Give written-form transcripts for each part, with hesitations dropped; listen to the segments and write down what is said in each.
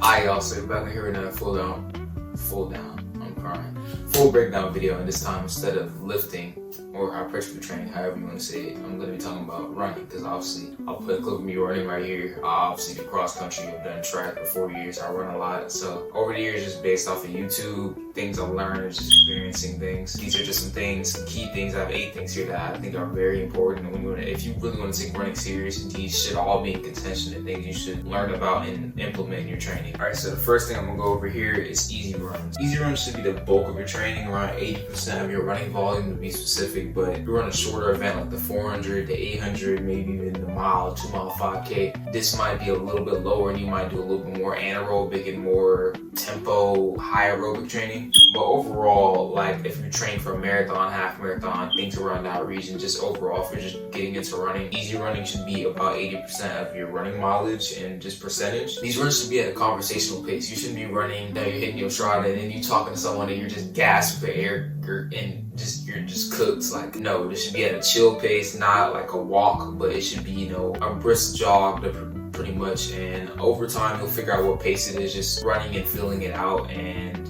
I also back here in a full breakdown video, and this time instead of lifting or hypertrophy training, however you want to say it, I'm going to be talking about running, because obviously I'll put a clip of me running right here. I obviously do cross country, I've done track for 4 years, I run a lot. So over the years, just based off of YouTube, things I've learned, just experiencing things. These are just some things, some key things. I have 8 things here that I think are very important. If you really want to take running serious, these should all be in contention and things you should learn about and implement in your training. All right, so the first thing I'm gonna go over here is easy runs. Easy runs should be the bulk of your training, around 80% of your running volume to be specific. But if you run a shorter event like the 400, the 800, maybe even the mile, 2 mile, 5K, this might be a little bit lower and you might do a little bit more anaerobic and more tempo, high aerobic training. But overall, like if you train for a marathon, half marathon, things around that region, just overall, if you're just getting into running, easy running should be about 80% of your running mileage and just percentage. These runs should be at a conversational pace. You shouldn't be running, now you're hitting your stride and then you talking to someone and you're just gasping for air and you're just cooked. Like, no, this should be at a chill pace, not like a walk, but it should be, a brisk jog pretty much. And over time, you'll figure out what pace it is, just running and feeling it out. And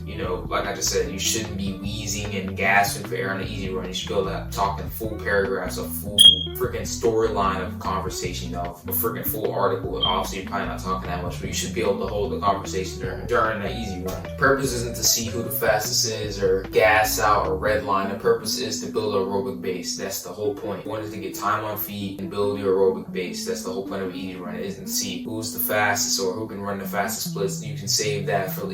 like I just said, you shouldn't be wheezing and gasping for air on an easy run. You should be able to talk in full paragraphs, a full freaking storyline of conversation, a freaking full article. Obviously, you're probably not talking that much, but you should be able to hold the conversation during that easy run. The purpose isn't to see who the fastest is or gas out or red line. The purpose is to build an aerobic base. That's the whole point. You want to get time on feet and build your aerobic base. That's the whole point of an easy run. It isn't to see who's the fastest or who can run the fastest splits. You can save that for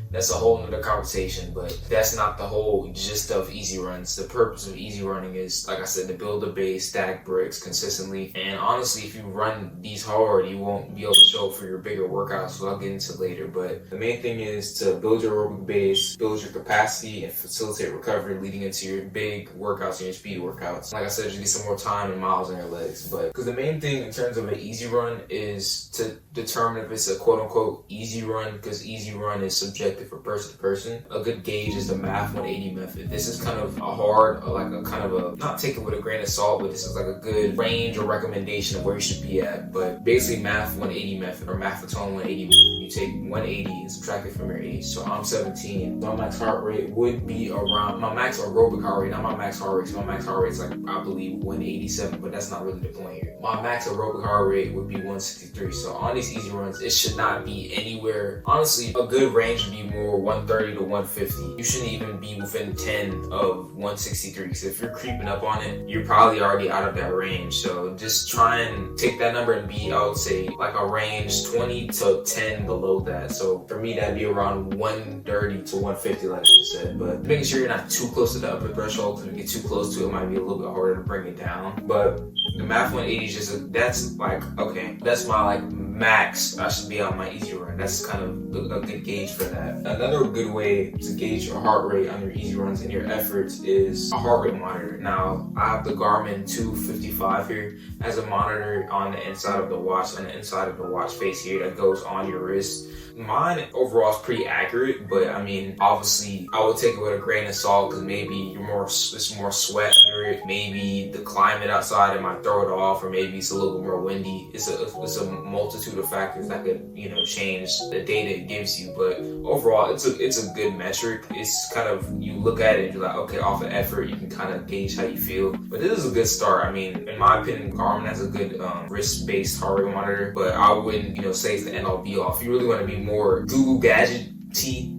that's a whole nother conversation, but that's not the whole gist of easy runs. The purpose of easy running is, like I said, to build a base, stack bricks consistently. And honestly, if you run these hard, you won't be able to show up for your bigger workouts, so I'll get into later. But the main thing is to build your aerobic base, build your capacity, and facilitate recovery leading into your big workouts and your speed workouts. Like I said, you get some more time and miles on your legs. But because the main thing in terms of an easy run is to determine if it's a quote-unquote easy run, because easy run is subjective for person to person. A good gauge is the Math 180 method. This is kind of not take it with a grain of salt, but this is like a good range or recommendation of where you should be at. But basically, Math 180 method or Maffetone 180 method, you take 180 and subtract it from your age. So I'm 17. My max heart rate would be around my max aerobic heart rate, not my max heart rate. So my max heart rate is like, I believe, 187, but that's not really the point here. My max aerobic heart rate would be 163. So on these easy runs, it should not be anywhere. Honestly, a good range would be more 130 to 150. You shouldn't even be within 10 of 163, because if you're creeping up on it, you're probably already out of that range. So just try and take that number and be, I would say, like a range 20 to 10 below that. So for me, that'd be around 130 to 150, like I just said. But making sure you're not too close to the upper threshold, because if you get too close to it, it might be a little bit harder to bring it down. But the Math 180 is just that's my max I should be on my easy run. That's kind of a good gauge for that. Another good way to gauge your heart rate on your easy runs and your efforts is a heart rate monitor. Now, I have the Garmin 255 here as a monitor on the inside of the watch face here that goes on your wrist. Mine overall is pretty accurate, but I mean, obviously, I would take it with a grain of salt, because maybe it's more sweat under it. Maybe the climate outside, it might throw it off, or maybe it's a little bit more windy. It's a multitude of factors that could, change the data it gives you. But overall, it's a good metric. It's kind of, you look at it and you're like, okay, off of effort, you can kind of gauge how you feel. But this is a good start. I mean, in my opinion, Garmin has a good wrist-based heart rate monitor, but I wouldn't, say it's the end-all be-all. If you really want to be more Google Gadget-y,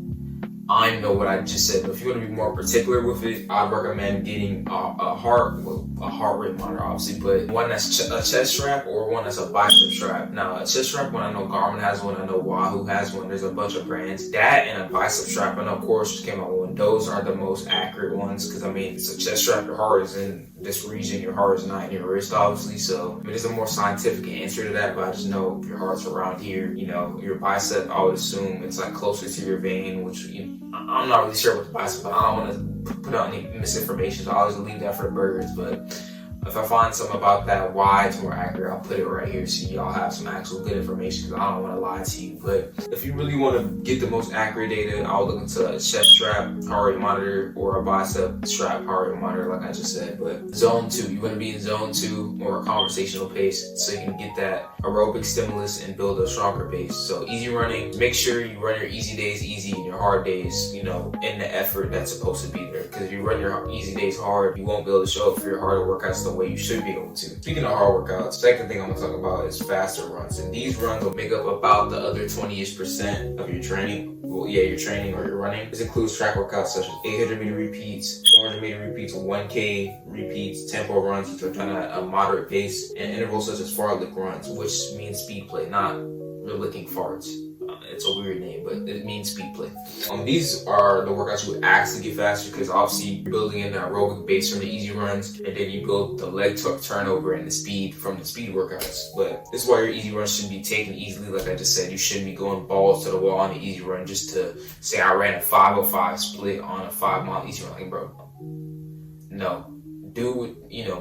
I know what I just said, but if you want to be more particular with it, I'd recommend getting a heart rate monitor, obviously, but one that's a chest strap or one that's a bicep strap. Now, a chest strap one, I know Garmin has one, I know Wahoo has one, there's a bunch of brands. That and a bicep strap, I know Course just came out with one. Those are the most accurate ones, because I mean, it's a chest strap, your heart is in this region, your heart is not in your wrist, obviously, so I mean, there's a more scientific answer to that, but I just know your heart's around here. Your bicep, I would assume it's like closer to your vein, which I'm not really sure what the bicep, but I don't want to put out any misinformation, so I'll always leave that for the burgers. But If I find something about that why it's more accurate, I'll put it right here so y'all have some actual good information, because I don't want to lie to you. But if you really want to get the most accurate data, I'll look into a chest strap heart rate monitor or a bicep strap heart rate monitor, like I just said. But zone 2, you want to be in zone 2 or a conversational pace so you can get that aerobic stimulus and build a stronger base. So easy running, make sure you run your easy days easy and your hard days, in the effort that's supposed to be there. Because if you run your easy days hard, you won't be able to show up for your harder workouts the way you should be able to. Speaking of hard workouts, second thing I'm gonna talk about is faster runs. And these runs will make up about the other 20-ish% of your training. Well, yeah, your training or your running. This includes track workouts such as 800 meter repeats, 400 meter repeats, 1K repeats, tempo runs, which are done at a moderate pace, and intervals such as fartlek runs, which means speed play, not you're licking farts. It's a weird name, but it means speed play. These are the workouts you would actually get faster, because obviously you're building in the aerobic base from the easy runs, and then you build the leg turnover and the speed from the speed workouts. But this is why your easy runs shouldn't be taken easily. Like I just said, you shouldn't be going balls to the wall on the easy run just to say I ran a 5:05 split on a 5-mile easy run. Like, bro, no.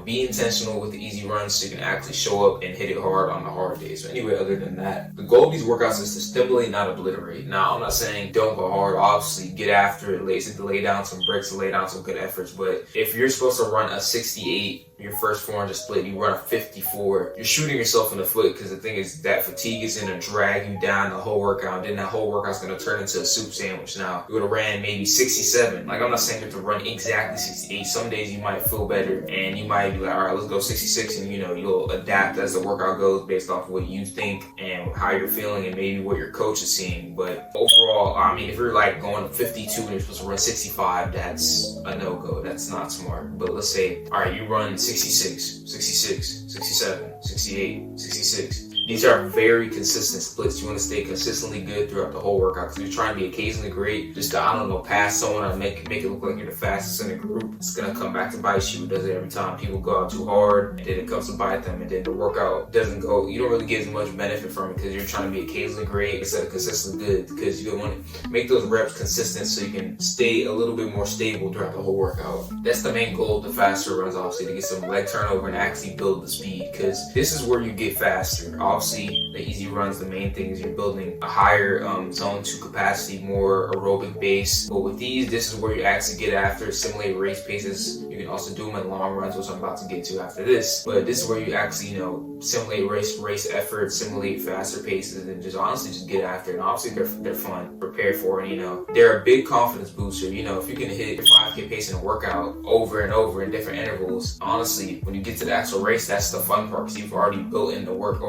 Be intentional with the easy runs so you can actually show up and hit it hard on the hard days. So anyway, other than that, the goal of these workouts is to stimulate, not obliterate. Now, I'm not saying don't go hard. Obviously, get after it, lay down some bricks, lay down some good efforts. But if you're supposed to run a 68, your first 400 split, you run a 54, you're shooting yourself in the foot, because the thing is that fatigue is going to drag you down the whole workout. Then that whole workout's going to turn into a soup sandwich. Now, you would have ran maybe 67. Like, I'm not saying you have to run exactly 68. Some days you might feel better and you might be like, all right, let's go 66. And, you'll adapt as the workout goes based off of what you think and how you're feeling and maybe what your coach is seeing. But overall, I mean, if you're like going to 52 and you're supposed to run 65, that's a no-go. That's not smart. But let's say, all right, you run 66, 66, 67, 68, 66. These are very consistent splits. You want to stay consistently good throughout the whole workout, because you're trying to be occasionally great just to, pass someone and make it look like you're the fastest in the group. It's going to come back to bite you. It does it every time. People go out too hard, and then it comes to bite them, and then the workout doesn't go. You don't really get as much benefit from it because you're trying to be occasionally great instead of consistently good, because you want to make those reps consistent so you can stay a little bit more stable throughout the whole workout. That's the main goal of the faster runs, obviously, to get some leg turnover and actually build the speed, because this is where you get faster. Obviously, the easy runs, the main thing is you're building a higher zone 2 capacity, more aerobic base. But with these, this is where you actually get after simulate race paces. You can also do them in long runs, which I'm about to get to after this. But this is where you actually, simulate race effort, simulate faster paces, and just honestly just get after it. And obviously they're fun, prepare for it. They're a big confidence booster. If you can hit your 5K pace in a workout over and over in different intervals, honestly, when you get to the actual race, that's the fun part, because you've already built in the work.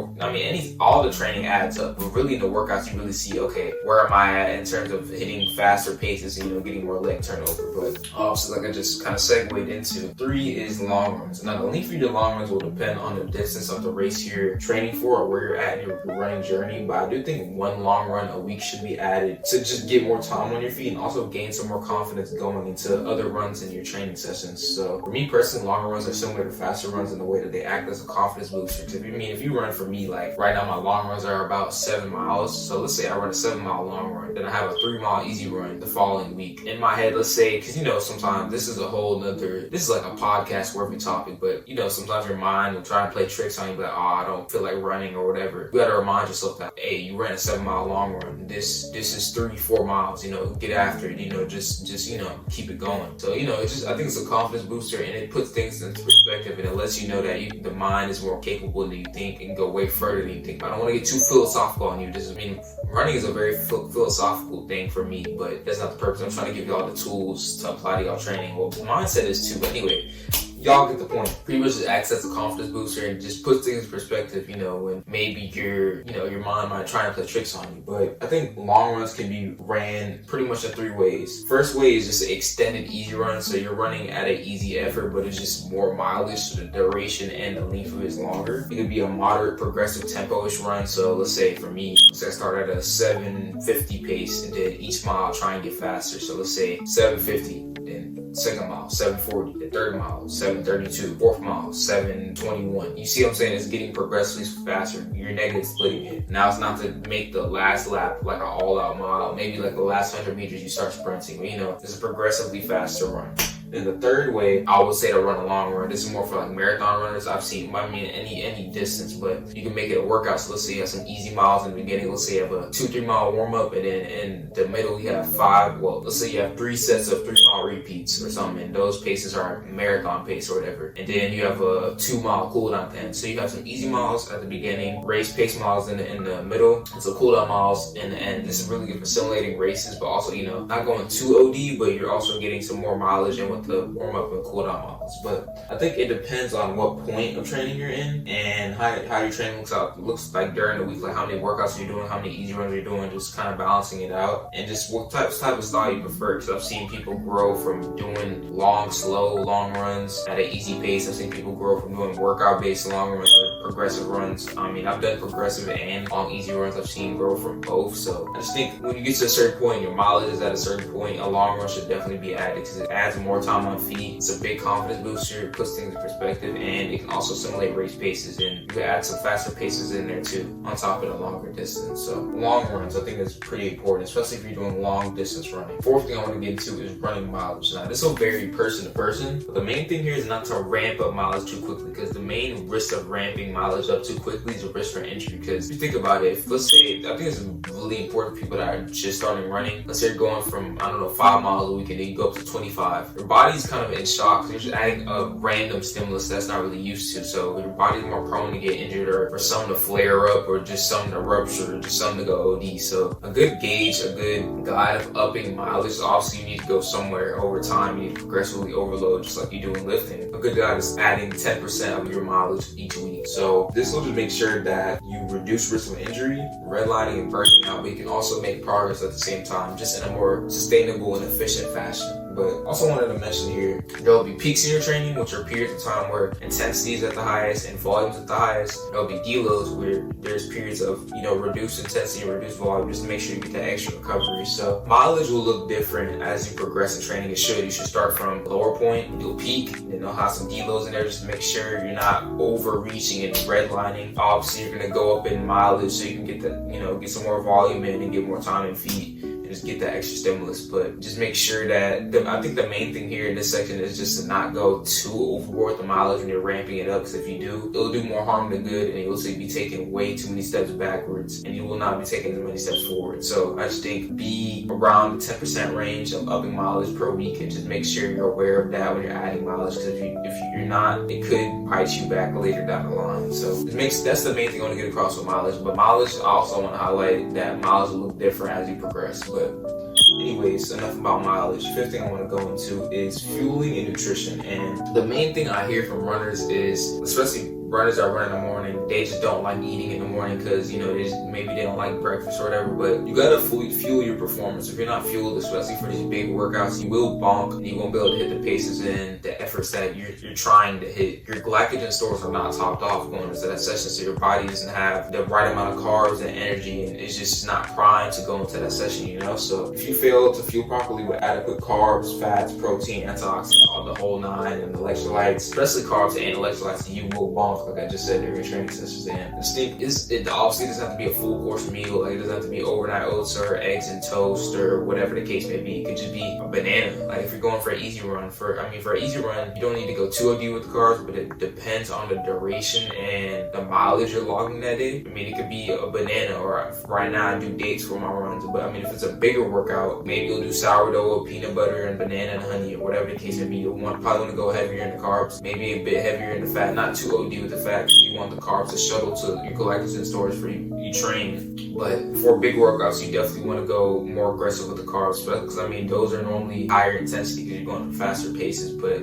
All the training adds up, but really in the workouts you really see, okay, where am I at in terms of hitting faster paces, getting more leg turnover. But obviously, like I just kind of segued into, 3 is long runs. Now, the length of your long runs will depend on the distance of the race you're training for or where you're at in your running journey, but I do think 1 long run a week should be added to just get more time on your feet and also gain some more confidence going into other runs in your training sessions. So for me personally, longer runs are similar to faster runs in the way that they act as a confidence booster. If you run, for me, like right now my long runs are about 7 miles. So let's say I run a 7-mile long run, then I have a 3-mile easy run the following week. In my head, let's say, because sometimes this is like a podcast worthy topic, but sometimes your mind will try and play tricks on you, like, I don't feel like running or whatever. You gotta remind yourself that, hey, you ran a 7-mile long run. This is 3-4 miles, get after it, just keep it going. So, I think it's a confidence booster, and it puts things into perspective, and it lets you know that the mind is more capable than you think and go way further than you think. But I don't want to get too philosophical on you. Running is a very philosophical thing for me, but that's not the purpose. I'm trying to give you all the tools to apply to y'all training. Well, mindset is too, but anyway, y'all get the point. Pretty much just acts as a confidence booster and just puts things in perspective, when maybe your mind might try and play tricks on you. But I think long runs can be ran pretty much in 3 ways. First way is just an extended easy run. So you're running at an easy effort, but it's just more mileage, so the duration and the length of it is longer. It could be a moderate progressive tempo-ish run. So let's say for me, I start at a 750 pace, and then each mile try and get faster. So let's say 750, then second mile, 740, the third mile, 732, fourth mile, 721. You see what I'm saying? It's getting progressively faster. You're negative splitting it. Now it's not to make the last lap like an all-out mile. Maybe like the last 100 meters you start sprinting. It's a progressively faster run. Then the third way, I would say to run a long run. This is more for like marathon runners. I've seen, I mean, any distance, but you can make it a workout. So let's say you have some easy miles in the beginning. Let's say you have a 2-3 mile warm up, and then in the middle you have let's say you have 3 sets of 3 mile repeats or something. And those paces are marathon pace or whatever. And then you have a 2 mile cool down then. So you have some easy miles at the beginning, race pace miles in the middle, and some cool down miles in the end. This is really good for simulating races, but also, you know, not going too OD, but you're also getting some more mileage in with the warm up and cool down miles. But I think it depends on what point of training you're in and how your training looks like during the week, like how many workouts you're doing, how many easy runs you're doing, just kind of balancing it out, and just what type of style you prefer. Because I've seen people grow from doing long runs at an easy pace. I've seen people grow from doing workout-based long runs to progressive runs. I mean, I've done progressive and long easy runs. I've seen grow from both. So I just think when you get to a certain point, your mileage is at a certain point, a long run should definitely be added because it adds more time on feet. It's a big confidence booster, it puts things in perspective, and it can also simulate race paces, and you can add some faster paces in there too on top of the longer distance. So long runs, I think, is pretty important, especially if you're doing long distance running. Fourth thing I want to get into is running mileage. Now, this will vary person to person, but the main thing here is not to ramp up mileage too quickly, because the main risk of ramping mileage up too quickly is a risk for injury. Because if you think about it, let's say, I think it's really important for people that are just starting running. Let's say you're going from, 5 miles a week and then you go up to 25. Your body's kind of in shock because you're just adding a random stimulus that's not really used to. So your body's more prone to get injured or something to flare up or just something to rupture or just something to go OD. So a good gauge, a good guide of upping mileage, obviously you need to go somewhere over time. You need to progressively overload just like you do in lifting. A good guide is adding 10% of your mileage each week. So this will just make sure that you reduce risk of injury, redlining, and burning out, but you can also make progress at the same time, just in a more sustainable and efficient fashion. But also wanted to mention here, there'll be peaks in your training, which are periods of time where intensity is at the highest and volumes at the highest. There'll be deloads where there's periods of, reduced intensity and reduced volume, just to make sure you get that extra recovery. So mileage will look different as you progress in training. You should start from a lower point, you'll peak, then you'll have some deloads in there just to make sure you're not overreaching and redlining. Obviously, you're gonna go up in mileage so you can get get some more volume in and get more time in feet. Just get that extra stimulus, but just make sure that I think the main thing here in this section is just to not go too overboard with the mileage when you're ramping it up, because if you do, it'll do more harm than good, and you'll be taking way too many steps backwards, and you will not be taking as many steps forward. So I just think be around the 10% range of upping mileage per week, and just make sure you're aware of that when you're adding mileage, because if you're not, it could bite you back later down the line. So that's the main thing I want to get across with mileage. But mileage, I also want to highlight that mileage will look different as you progress. But anyways, enough about mileage. Fifth thing I want to go into is fueling and nutrition. And the main thing I hear from runners is, especially runners that run in the morning, they just don't like eating in the morning because, maybe they don't like breakfast or whatever, but you gotta fuel your performance. If you're not fueled, especially for these big workouts, you will bonk and you won't be able to hit the paces and the efforts that you're trying to hit. Your glycogen stores are not topped off going into that session, so your body doesn't have the right amount of carbs and energy, and it's just not primed to go into that session, So if you fail to fuel properly with adequate carbs, fats, protein, antioxidants, all the whole nine, and electrolytes, especially carbs and electrolytes, you will bonk, like I just said during training sessions. And the steak it obviously doesn't have to be a full course meal. Like, it doesn't have to be overnight oats or eggs and toast or whatever the case may be. It could just be a banana. Like, if you're going for an easy run, for an easy run, you don't need to go too OD with the carbs, but it depends on the duration and the mileage you're logging that day. It could be a banana, or right now I do dates for my runs. But if it's a bigger workout, maybe you'll do sourdough, peanut butter, and banana and honey, or whatever the case may be. You'll probably want to go heavier in the carbs, maybe a bit heavier in the fat, not too OD with the fat, because you want the carbs to shuttle to your glycogen stores for you train. But for big workouts, you definitely want to go more aggressive with the carbs, because those are normally higher intensity because you're going at faster paces. But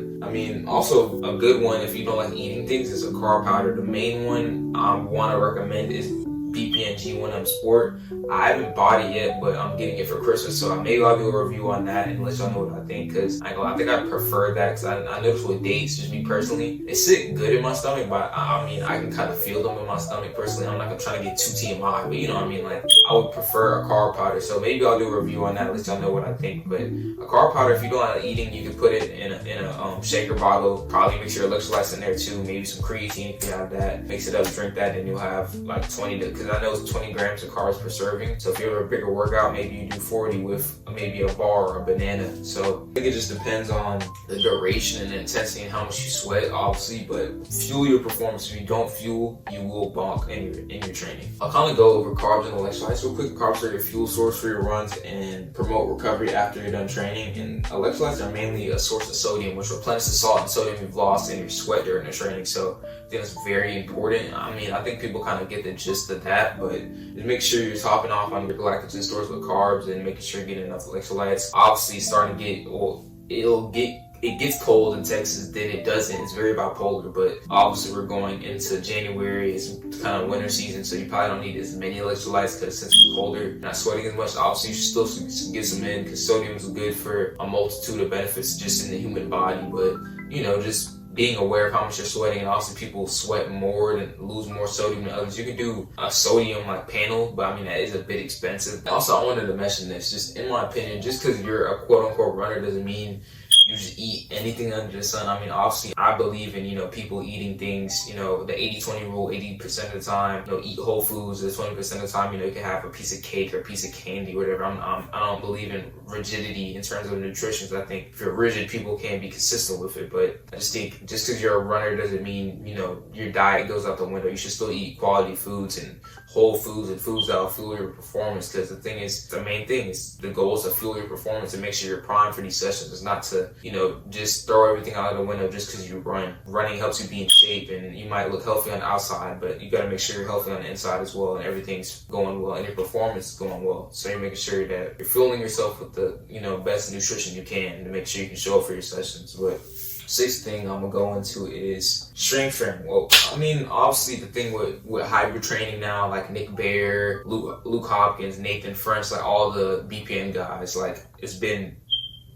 also a good one, if you don't like eating things, is a carb powder. The main one I want to recommend is BPNG1M Sport. I haven't bought it yet, but I'm getting it for Christmas, so maybe I'll do a review on that and let y'all know what I think, because I think I prefer that, because I noticed with dates, just me personally, they sit good in my stomach, but I can kind of feel them in my stomach personally. I'm not trying to get too TMI, but I would prefer a carb powder, so maybe I'll do a review on that, let y'all know what I think. But a carb powder, if you don't like eating, you can put it in a shaker bottle, probably mix your electrolytes in there too, maybe some creatine if you have that, mix it up, drink that, and you'll have like 20 to, because because I know it's 20 grams of carbs per serving. So if you have a bigger workout, maybe you do 40 with maybe a bar or a banana. So I think it just depends on the duration and the intensity and how much you sweat, obviously, but fuel your performance. If you don't fuel, you will bonk in your training. I'll kind of go over carbs and electrolytes real quick. Carbs are your fuel source for your runs and promote recovery after you're done training. And electrolytes are mainly a source of sodium, which replenishes the salt and sodium you've lost in your sweat during the training. So I think that's very important. I mean, I think people kind of get the gist of that, but just make sure you're topping off on your glycogen stores with carbs and making sure you're getting enough electrolytes. Obviously, starting to get, well, it gets cold in Texas, then it doesn't. It's very bipolar, but obviously we're going into January. It's kind of winter season, so you probably don't need as many electrolytes because since it's colder, you're not sweating as much. Obviously, you should still get some in because sodium is good for a multitude of benefits just in the human body, but you know, just being aware of how much you're sweating, and also people sweat more and lose more sodium than others. You can do a sodium like panel, but I mean that is a bit expensive. Also, I wanted to mention this, just in my opinion, just because you're a quote unquote runner doesn't mean you just eat anything under the sun. I mean, obviously, I believe in, you know, people eating things, you know, the 80-20 rule, 80% of the time, you know, eat whole foods, the 20% of the time, you know, you can have a piece of cake or a piece of candy, whatever. I don't believe in rigidity in terms of nutrition. I think if you're rigid, people can be consistent with it, but I just think just because you're a runner doesn't mean, you know, your diet goes out the window. You should still eat quality foods and whole foods and foods that will fuel your performance, because the main thing is the goal is to fuel your performance and make sure you're primed for these sessions. It's not to, you know, just throw everything out of the window just because you run. Running helps you be in shape, and you might look healthy on the outside, but you got to make sure you're healthy on the inside as well, and everything's going well and your performance is going well. So you're making sure that you're fueling yourself with the, you know, best nutrition you can to make sure you can show up for your sessions. But sixth thing I'm gonna go into is strength training. Well, I mean, obviously the thing with hybrid training now, like Nick Bare, Luke Hopkins, Nathan French, like all the BPN guys, like it's been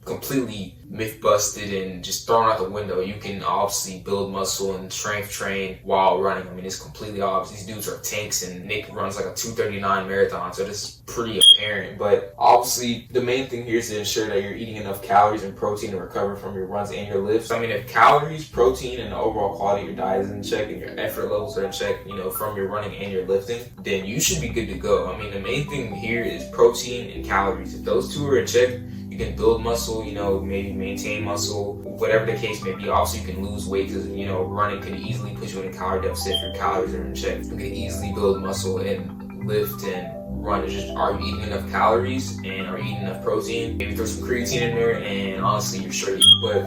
completely myth busted and just thrown out the window. You can obviously build muscle and strength train while running. I mean, it's completely obvious. These dudes are tanks, and Nick runs like a 2:39 marathon, so this is pretty apparent. But obviously, the main thing here is to ensure that you're eating enough calories and protein to recover from your runs and your lifts. I mean, if calories, protein, and the overall quality of your diet is in check and your effort levels are in check, you know, from your running and your lifting, then you should be good to go. I mean, the main thing here is protein and calories. If those two are in check, you can build muscle, you know, maybe maintain muscle, whatever the case may be. Obviously, you can lose weight because, you know, running can easily put you in a calorie deficit if your calories are in check. You can easily build muscle and lift and run. It's just, are you eating enough calories and are you eating enough protein? Maybe throw some creatine in there, and honestly, you're straight. But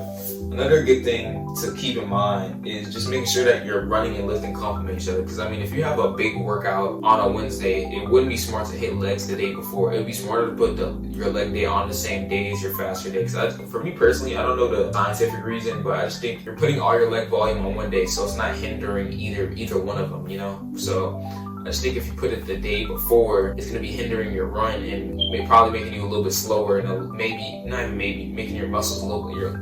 another good thing to keep in mind is just making sure that your running and lifting complement each other. Because I mean, if you have a big workout on a Wednesday, it wouldn't be smart to hit legs the day before. It would be smarter to put your leg day on the same day as your faster day. Because for me personally, I don't know the scientific reason, but I just think you're putting all your leg volume on one day, so it's not hindering either one of them, you know? So I just think if you put it the day before, it's going to be hindering your run and probably making you a little bit slower, and making your muscles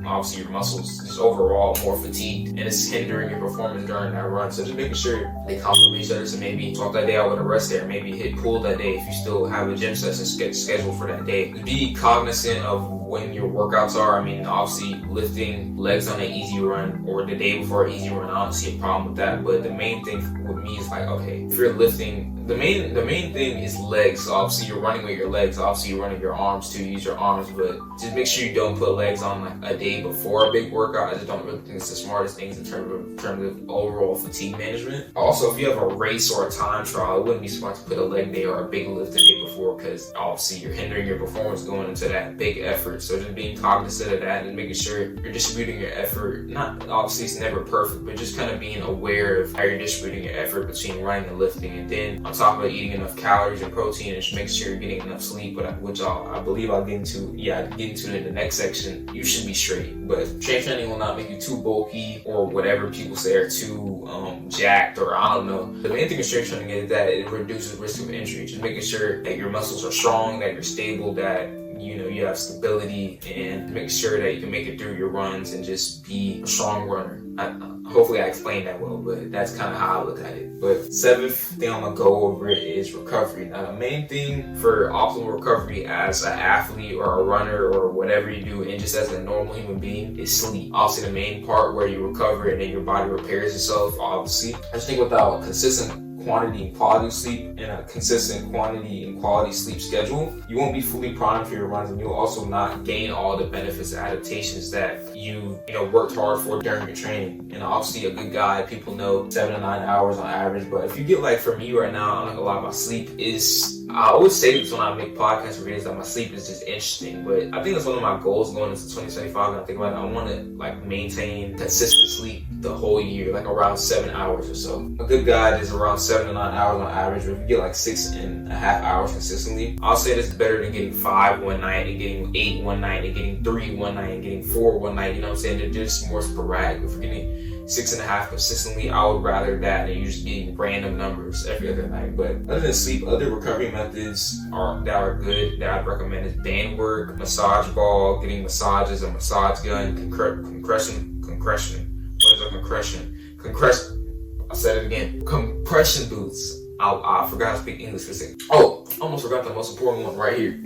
obviously your muscles just overall more fatigued, and it's hindering your performance during that run. So just making sure they complement each other. So maybe swap that day out with a rest day, or maybe hit pull that day if you still have a gym session scheduled for that day. Be cognizant of when your workouts are. I mean, obviously lifting legs on an easy run or the day before an easy run, I don't see a problem with that. But the main thing with me is like, okay, if you're lifting, the main thing is legs. So obviously you're running with your legs. Obviously you're running your arms too. Use your arms, but just make sure you don't put legs on like a day before a big workout. I just don't really think it's the smartest things in terms of overall fatigue management. Also, if you have a race or a time trial, it wouldn't be smart to put a leg day or a big lift the day before, because obviously you're hindering your performance going into that big effort. So just being cognizant of that and making sure you're distributing your effort. Not obviously it's never perfect, but just kind of being aware of how you're distributing your effort between running and lifting. And then on top of eating enough calories and protein, and just make sure you're getting enough sleep, which I believe I'll get into in the next section, you should be straight. But strength training will not make you too bulky or whatever people say are too jacked, or I don't know. The main thing with strength training is that it reduces risk of injury. Just making sure that your muscles are strong, that you're stable, that you know you have stability, and make sure that you can make it through your runs and just be a strong runner. Hopefully I explained that well, but that's kind of how I look at it. But seventh thing I'm gonna go over is recovery. Now the main thing for optimal recovery as an athlete or a runner or whatever you do, and just as a normal human being, is sleep. Obviously the main part where you recover and then your body repairs itself, obviously. I just think without consistent quantity and quality sleep and a consistent quantity and quality sleep schedule, you won't be fully primed for your runs, and you'll also not gain all the benefits and adaptations that you worked hard for during your training. And obviously a good guy, people know 7 to 9 hours on average, but if you get like, for me right now, I'm not gonna lie, my sleep is, I always say this when I make podcast videos, that my sleep is just interesting, but I think that's one of my goals going into 2025. And I think about it, I want to like maintain consistent sleep the whole year, like around 7 hours or so. A good guide is around 7 to 9 hours on average, but if you get like 6.5 hours consistently, I'll say this is better than getting 5 one night and getting 8 one night and getting 3 one night and getting 4 one night. You know what I'm saying? They're just more sporadic. If you're getting 6.5 consistently, I would rather that than you just getting random numbers every other night. But other than sleep, other recovery methods that are good that I'd recommend is band work, massage ball, getting massages, a massage gun, compression. What is a compression? I said it again. Compression boots. I forgot to speak English for a second. Oh, almost forgot the most important one right here.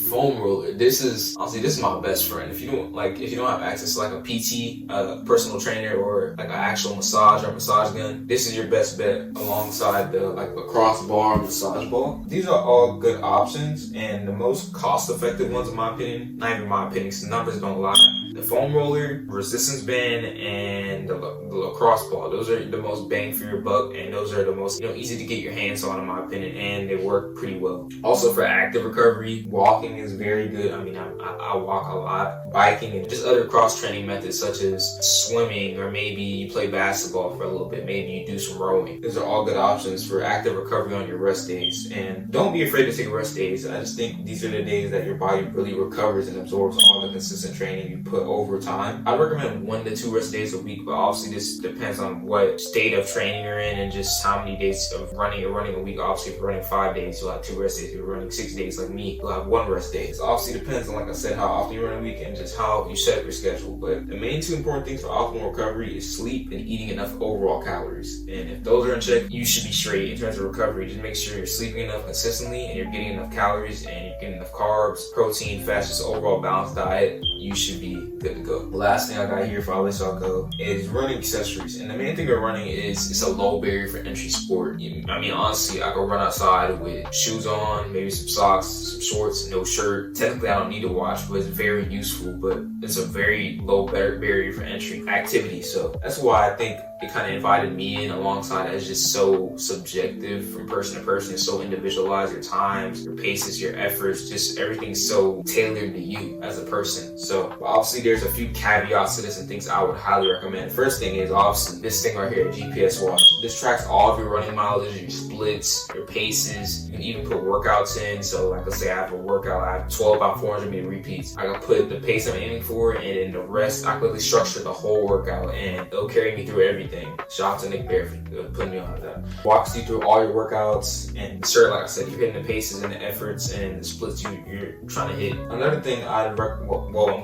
Foam roller. This is my best friend. If you don't have access to like a PT, a personal trainer, or like an actual massage or massage gun, this is your best bet alongside the like lacrosse bar, massage ball. These are all good options, and the most cost effective ones in my opinion, not even my opinion, because the numbers don't lie. The foam roller, resistance band, and the lacrosse ball. Those are the most bang for your buck, and those are the most easy to get your hands on in my opinion, and they work pretty well. Also for active recovery, walking is very good. I mean, I walk a lot. Biking and just other cross training methods such as swimming, or maybe you play basketball for a little bit. Maybe you do some rowing. Those are all good options for active recovery on your rest days. And don't be afraid to take rest days. I just think these are the days that your body really recovers and absorbs all the consistent training you put over time. I recommend 1 to 2 rest days a week, but obviously this depends on what state of training you're in and just how many days of running you're running a week. Obviously, if you're running 5 days, you'll have 2 rest days. If you're running 6 days like me, you'll have 1 rest day. It obviously depends on, like I said, how often you run a week and just how you set up your schedule. But the main 2 important things for optimal recovery is sleep and eating enough overall calories. And if those are in check, you should be straight in terms of recovery. Just make sure you're sleeping enough consistently and you're getting enough calories and you're getting enough carbs, protein, fats, just overall balanced diet. You should be good to go. The last thing I got here before I let y'all go is running accessories. And the main thing of running is it's a low barrier for entry sport. I mean, honestly, I could run outside with shoes on, maybe some socks, some shorts, no shirt. Technically, I don't need a watch, but it's very useful. But it's a very low barrier for entry activity. So that's why I think it kind of invited me in alongside it. It's just so subjective from person to person. It's so individualized. Your times, your paces, your efforts, just everything's so tailored to you as a person. So obviously there's a few caveats to this and things I would highly recommend. First thing is obviously this thing right here, GPS watch. This tracks all of your running mileage, your splits, your paces. You can even put workouts in. So like let's say I have a workout, I have 12 by 400 meter repeats. I can put the pace I'm aiming for, and then the rest I quickly structure the whole workout, and it'll carry me through everything. Shout out to Nick Bear for putting me on that. Walks you through all your workouts, and sure, like I said, you're hitting the paces and the efforts and the splits you're trying to hit. Another thing I'm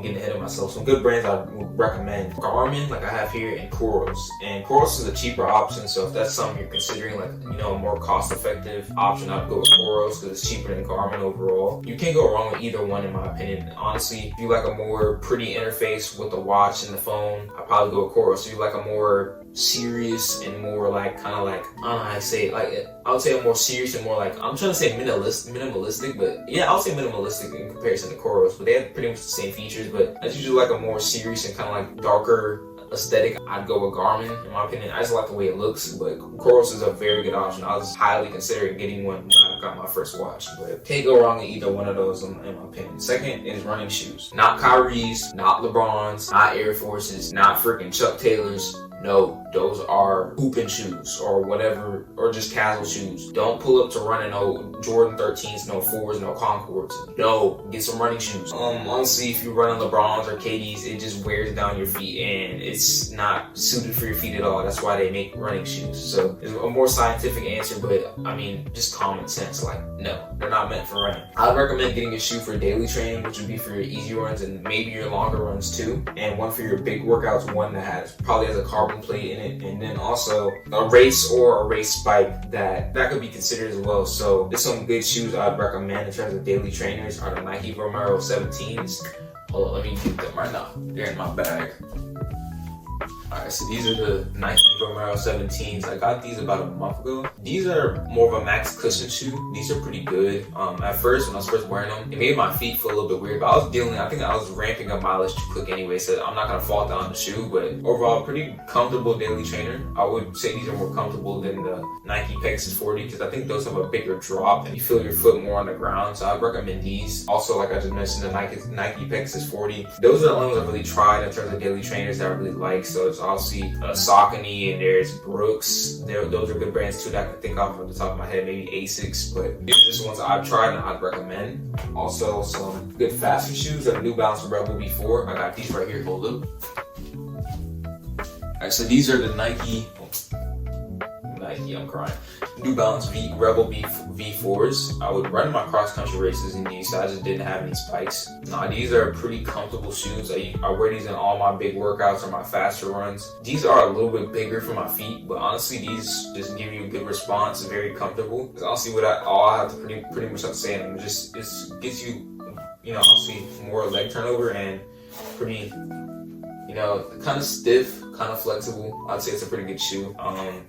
getting ahead of myself. Some good brands I would recommend: Garmin, like I have here, and Coros. And Coros is a cheaper option, so if that's something you're considering, like a more cost-effective option, I'd go with Coros because it's cheaper than Garmin overall. You can't go wrong with either one, in my opinion. Honestly, if you like a more pretty interface with the watch and the phone, I'd probably go with Coros. If you like a more serious and more like kind of like, I don't know how to say it, like I would say a more serious and more like, I'm trying to say minimalistic, but yeah, I would say minimalistic in comparison to Coros, but they have pretty much the same features. But that's usually like a more serious and kind of like darker aesthetic, I'd go with Garmin, in my opinion. I just like the way it looks, but Coros is a very good option. I was highly considering getting one when I got my first watch, but can't go wrong with either one of those in my opinion. Second is running shoes. Not Kyrie's, not LeBron's, not Air Force's, not freaking Chuck Taylor's. No, those are hooping shoes or whatever, or just casual shoes. Don't pull up to run in no Jordan 13s, no 4s, no Concords. No, get some running shoes. Honestly, if you run on LeBron's or KD's, it just wears down your feet and it's not suited for your feet at all. That's why they make running shoes. So it's a more scientific answer, but I mean, just common sense. Like, no, they're not meant for running. I'd recommend getting a shoe for daily training, which would be for your easy runs and maybe your longer runs too. And one for your big workouts, one that probably has a carbon plate in it, and then also a race or a race spike that could be considered as well. So there's some good shoes I'd recommend in terms of daily trainers are the Nike Vomero 17s. Hold on, let me get them right now. They're in my bag. Alright, so these are the Nike Vomero 17s. I got these about a month ago. These are more of a max cushion shoe. These are pretty good. At first, when I was first wearing them, it made my feet feel a little bit weird, but I think I was ramping up mileage too quick anyway, so I'm not gonna fault down the shoe, but overall, pretty comfortable daily trainer. I would say these are more comfortable than the Nike Pegasus 40 because I think those have a bigger drop and you feel your foot more on the ground, so I'd recommend these. Also, like I just mentioned, the Nike Pegasus 40. Those are the only ones I've really tried in terms of daily trainers that I really like, so it's obviously Saucony and there's Brooks. Those are good brands too that I can think of the top of my head, maybe Asics, but these are just ones I've tried and I'd recommend. Also, some good fashion shoes are the New Balance Rebel B4. I got these right here, hold up. Alright, so these are the Nike, I'm crying. New Balance Rebel V4s. I would run my cross country races in these, so I just didn't have any spikes. Nah, these are pretty comfortable shoes. I wear these in all my big workouts or my faster runs. These are a little bit bigger for my feet, but honestly, these just give you a good response, very comfortable. Because honestly, all I have to pretty much have to say, it just gives you, obviously more leg turnover and pretty, kind of stiff, kind of flexible. I'd say it's a pretty good shoe.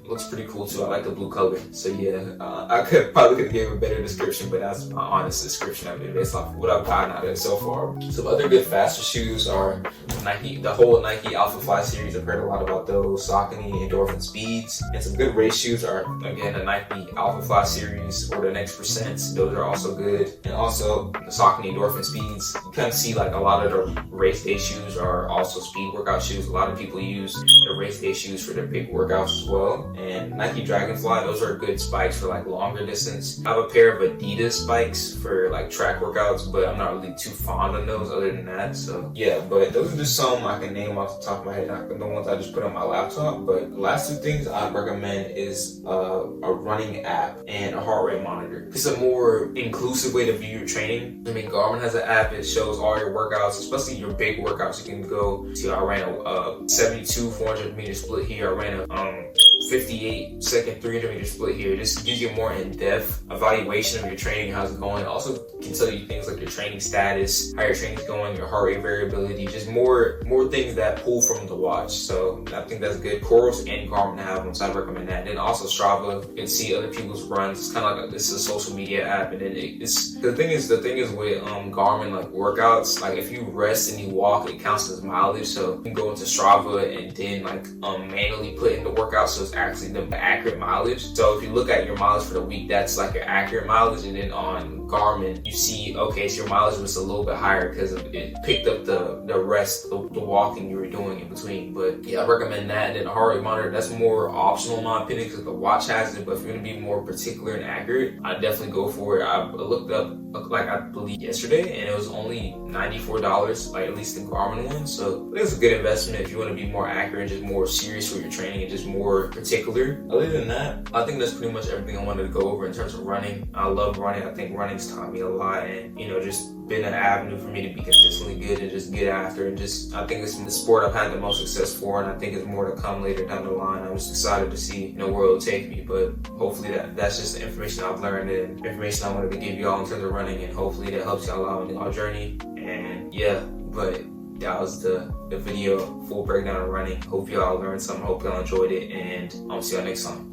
Looks pretty cool too. I like the blue color. So yeah, I probably could have gave a better description, but that's my honest description of it based off what I've gotten out of it so far. Some other good faster shoes are the whole Nike Alpha Fly series. I've heard a lot about those. Saucony Endorphin Speeds. And some good race shoes are, again, the Nike Alpha Fly series or the Next Percent. Those are also good. And also the Saucony Endorphin Speeds. You kind of see like a lot of the race day shoes are also speed workout shoes. A lot of people use the race day shoes for their big workouts as well. And Nike Dragonfly, those are good spikes for like longer distance. I have a pair of Adidas spikes for like track workouts, but I'm not really too fond of those other than that. So yeah, but those are just some I can name off the top of my head, not the ones I just put on my laptop. But the last two things I'd recommend is a running app and a heart rate monitor. It's a more inclusive way to view your training. I mean, Garmin has an app. It shows all your workouts, especially your big workouts. You can go to, I ran a 72 400 meter split here. I ran a 58 second 300 meter split here. This gives you a more in-depth evaluation of your training, how's it going. Also can tell you things like your training status, how your training's going, your heart rate variability, just more things that pull from the watch. So I think that's good. Coros and Garmin have them, so I recommend that. And then also Strava, you can see other people's runs. It's kind of like this is a social media app, and then the thing is with Garmin, like workouts, like if you rest and you walk, it counts as mileage. So you can go into Strava and then like manually put in the workout, so it's actually the accurate mileage. So if you look at your mileage for the week, that's like your accurate mileage, and then on Garmin you see, okay, so your mileage was a little bit higher because it picked up the rest, the walking you were doing in between. But yeah, I recommend that. And then a heart rate monitor, that's more optional in my opinion because the watch has it, but if you're gonna be more particular and accurate, I definitely go for it. I looked up, like I believe yesterday, and it was only $94, like at least the Garmin one. So I think it's a good investment if you want to be more accurate and just more serious with your training and just more particular. Other than that, I think that's pretty much everything I wanted to go over in terms of running. I love running. I think running's taught me a lot, and just been an avenue for me to be consistently good and just get after, and just I think it's the sport I've had the most success for, and I think it's more to come later down the line. I'm just excited to see where it'll take me, but hopefully that's just the information I've learned and information I wanted to give y'all in terms of running, and hopefully that helps y'all out in y'all journey. And yeah, but that was the video, full breakdown of running. Hope y'all learned something, hope y'all enjoyed it, and I'll see y'all next time.